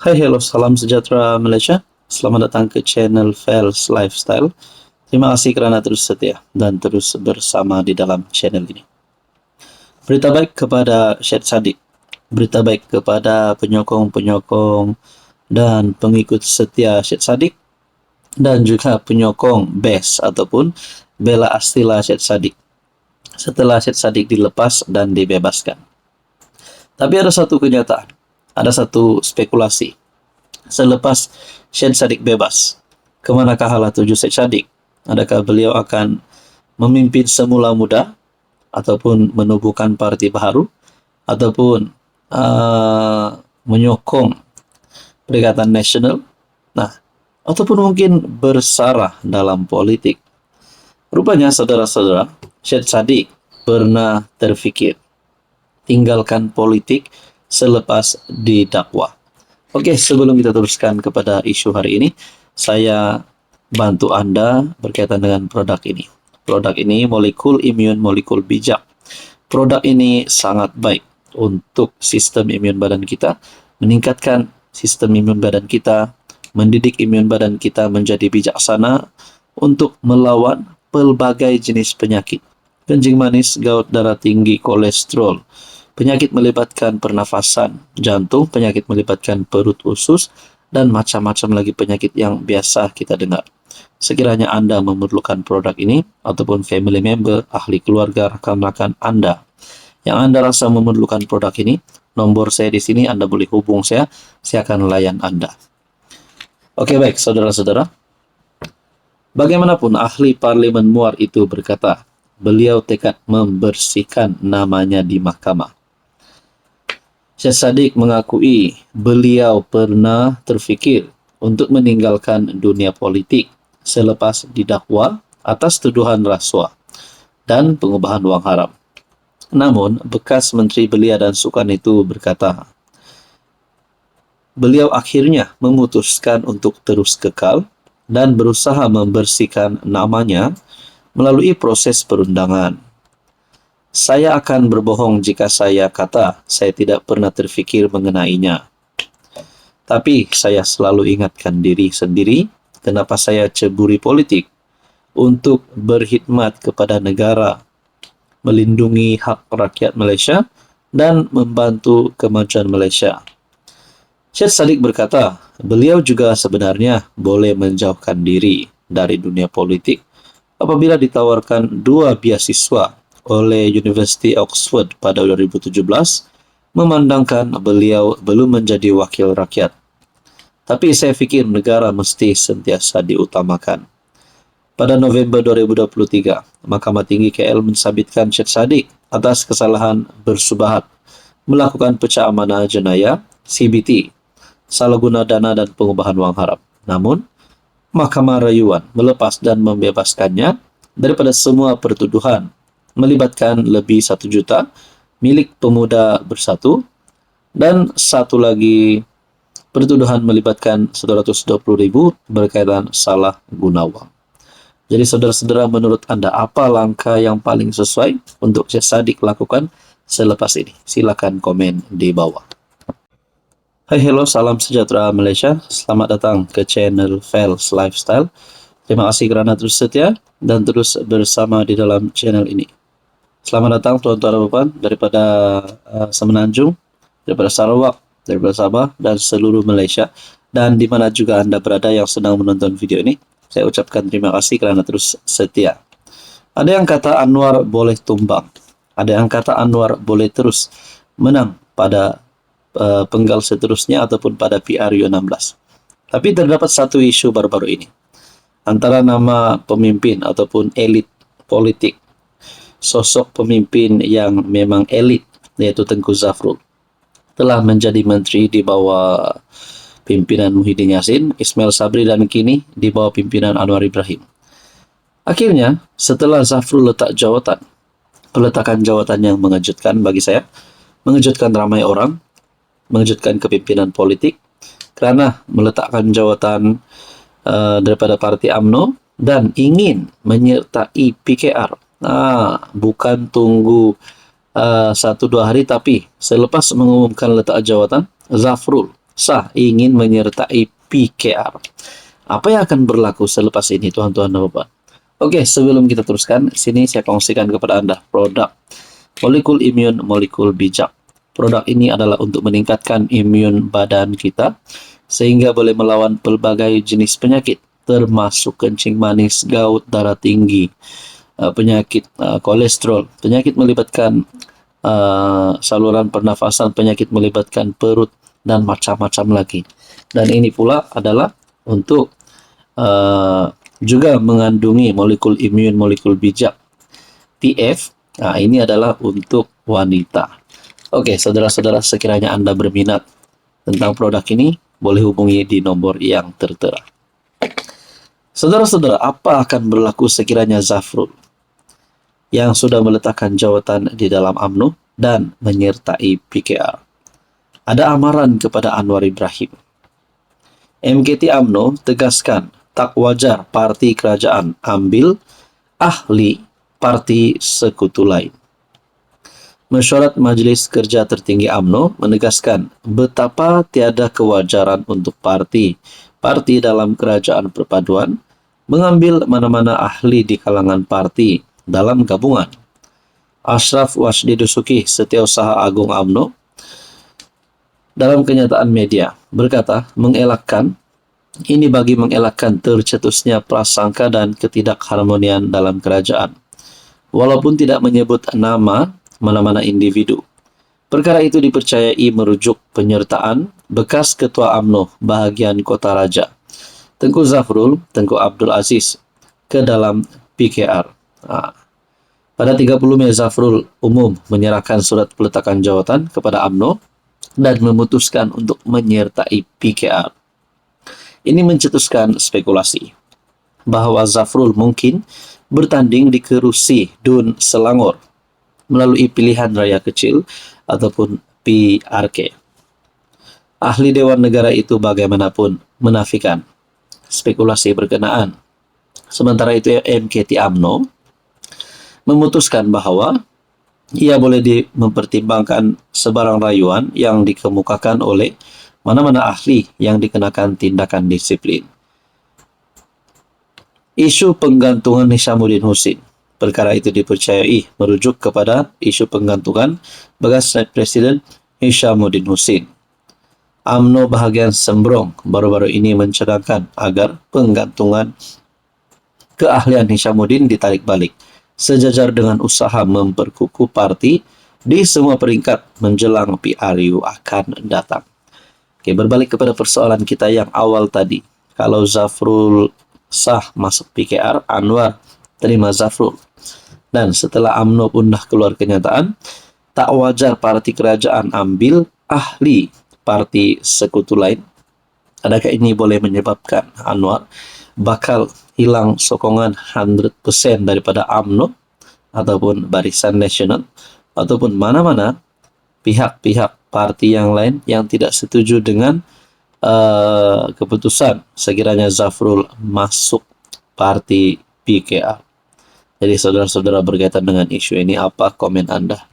Hai, hello, salam sejahtera Malaysia. Selamat datang ke channel Fels Lifestyle. Terima kasih kerana terus setia dan terus bersama di dalam channel ini. Berita baik kepada Syed Saddiq. Berita baik kepada penyokong-penyokong dan pengikut setia Syed Saddiq dan juga penyokong BES ataupun Bela Astila Syed Saddiq setelah Syed Saddiq dilepas dan dibebaskan. Tapi ada satu kenyataan, ada satu spekulasi. Selepas Syed Saddiq bebas, kemanakah hala tuju Syed Saddiq? Adakah beliau akan memimpin Semula Muda ataupun menubuhkan parti baru ataupun menyokong Perikatan Nasional? Nah, ataupun mungkin bersarah dalam politik. Rupanya saudara-saudara, Syed Saddiq pernah terfikir tinggalkan politik selepas didakwa. Oke, sebelum kita teruskan kepada isu hari ini, saya bantu Anda berkaitan dengan produk ini. Produk ini molekul imun, molekul bijak. Produk ini sangat baik untuk sistem imun badan kita, meningkatkan sistem imun badan kita, mendidik imun badan kita menjadi bijaksana untuk melawan pelbagai jenis penyakit. Kencing manis, gout, darah tinggi, kolesterol, penyakit melibatkan pernafasan, jantung, penyakit melibatkan perut usus, dan macam-macam lagi penyakit yang biasa kita dengar. Sekiranya Anda memerlukan produk ini, ataupun family member, ahli keluarga, rakan-rakan Anda, yang Anda rasa memerlukan produk ini, nombor saya di sini, Anda boleh hubung saya akan layan Anda. Oke, baik, saudara-saudara. Bagaimanapun ahli Parlimen Muar itu berkata, beliau tekad membersihkan namanya di mahkamah. Syed Saddiq mengakui beliau pernah terfikir untuk meninggalkan dunia politik selepas didakwa atas tuduhan rasuah dan pengubahan wang haram. Namun, bekas Menteri Belia dan Sukan itu berkata, beliau akhirnya memutuskan untuk terus kekal dan berusaha membersihkan namanya melalui proses perundangan. Saya akan berbohong jika saya kata saya tidak pernah terfikir mengenainya. Tapi saya selalu ingatkan diri sendiri kenapa saya ceburi politik untuk berkhidmat kepada negara, melindungi hak rakyat Malaysia dan membantu kemajuan Malaysia. Syed Saddiq berkata, beliau juga sebenarnya boleh menjauhkan diri dari dunia politik apabila ditawarkan 2 beasiswa oleh University Oxford pada 2017, memandangkan beliau belum menjadi wakil rakyat. Tapi saya fikir negara mesti sentiasa diutamakan. Pada November 2023, Mahkamah Tinggi KL mensabitkan Syed Saddiq atas kesalahan bersubahat melakukan pecah amanah jenayah CBT, salah guna dana dan pengubahan wang haram. Namun, Mahkamah Rayuan melepas dan membebaskannya daripada semua pertuduhan melibatkan lebih 1 juta milik Pemuda Bersatu dan satu lagi pertuduhan melibatkan 120,000 berkaitan salah guna wang. Jadi saudara-saudara, menurut Anda apa langkah yang paling sesuai untuk Syed Saddiq lakukan selepas ini? Silakan komen di bawah. Hai, hello, salam sejahtera Malaysia. Selamat datang ke channel Fels Lifestyle. Terima kasih kerana terus setia dan terus bersama di dalam channel ini. Selamat datang tuan-tuan dan puan daripada Semenanjung, daripada Sarawak, daripada Sabah dan seluruh Malaysia, dan di mana juga Anda berada yang sedang menonton video ini. Saya ucapkan terima kasih kerana terus setia. Ada yang kata Anwar boleh tumbang, ada yang kata Anwar boleh terus menang pada penggal seterusnya ataupun pada PRU 16. Tapi terdapat satu isu baru-baru ini antara nama pemimpin ataupun elit politik, sosok pemimpin yang memang elit, yaitu Tengku Zafrul, telah menjadi menteri di bawah pimpinan Muhyiddin Yassin, Ismail Sabri, dan kini di bawah pimpinan Anwar Ibrahim. Akhirnya, setelah Zafrul letak jawatan, peletakan jawatan yang mengejutkan bagi saya, mengejutkan ramai orang, mengejutkan kepimpinan politik, kerana meletakkan jawatan daripada Parti UMNO dan ingin menyertai PKR. Bukan tunggu 1-2 hari, tapi selepas mengumumkan letak jawatan, Zafrul sah ingin menyertai PKR. Apa yang akan berlaku selepas ini, tuan-tuan dan Bapak? Oke, sebelum kita teruskan, sini saya kongsikan kepada Anda produk molekul imun molekul bijak. Produk ini adalah untuk meningkatkan imun badan kita sehingga boleh melawan pelbagai jenis penyakit termasuk kencing manis, gout, darah tinggi, penyakit kolesterol, penyakit melibatkan saluran pernafasan, penyakit melibatkan perut, dan macam-macam lagi. Dan ini pula adalah untuk juga mengandungi molekul imun molekul bijak PF. Ini adalah untuk wanita. Oke, saudara-saudara, sekiranya Anda berminat tentang produk ini, boleh hubungi di nomor yang tertera. Saudara-saudara, apa akan berlaku sekiranya Zafrul yang sudah meletakkan jawatan di dalam UMNO dan menyertai PKR? Ada amaran kepada Anwar Ibrahim. MKT UMNO tegaskan tak wajar parti kerajaan ambil ahli parti sekutu lain. Mesyuarat Majlis Kerja Tertinggi UMNO menegaskan betapa tiada kewajaran untuk parti dalam kerajaan perpaduan mengambil mana-mana ahli di kalangan parti dalam gabungan. Ashraf Washdi Dusuki, Setiausaha Agung UMNO, dalam kenyataan media berkata ini bagi mengelakkan tercetusnya prasangka dan ketidakharmonian dalam kerajaan, walaupun tidak menyebut nama mana-mana individu. Perkara itu dipercayai merujuk penyertaan bekas Ketua UMNO bahagian Kota Raja, Tengku Zafrul, Tengku Abdul Aziz, ke dalam PKR. Pada 30 Mei, Zafrul umum menyerahkan surat peletakan jawatan kepada UMNO dan memutuskan untuk menyertai PKR. Ini mencetuskan spekulasi bahwa Zafrul mungkin bertanding di kerusi Dun Selangor melalui pilihan raya kecil ataupun PRK. Ahli Dewan Negara itu bagaimanapun menafikan spekulasi berkenaan. Sementara itu MKT UMNO memutuskan bahwa ia boleh mempertimbangkan sebarang rayuan yang dikemukakan oleh mana-mana ahli yang dikenakan tindakan disiplin. Isu penggantungan Hishamuddin Hussein. Perkara itu dipercayai merujuk kepada isu penggantungan bekas Presiden Hishamuddin Hussein. UMNO bahagian Sembrong baru-baru ini mencadangkan agar penggantungan keahlian Hishamuddin ditarik balik, sejajar dengan usaha memperkukuh parti di semua peringkat menjelang PRU akan datang. Oke, berbalik kepada persoalan kita yang awal tadi. Kalau Zafrul sah masuk PKR, Anwar terima Zafrul. Dan setelah UMNO pun dah keluar kenyataan, tak wajar parti kerajaan ambil ahli parti sekutu lain. Adakah ini boleh menyebabkan Anwar bakal hilang sokongan 100% daripada UMNO ataupun Barisan Nasional ataupun mana-mana pihak-pihak parti yang lain yang tidak setuju dengan keputusan sekiranya Zafrul masuk parti PKR? Jadi saudara-saudara, berkaitan dengan isu ini, apa komen Anda?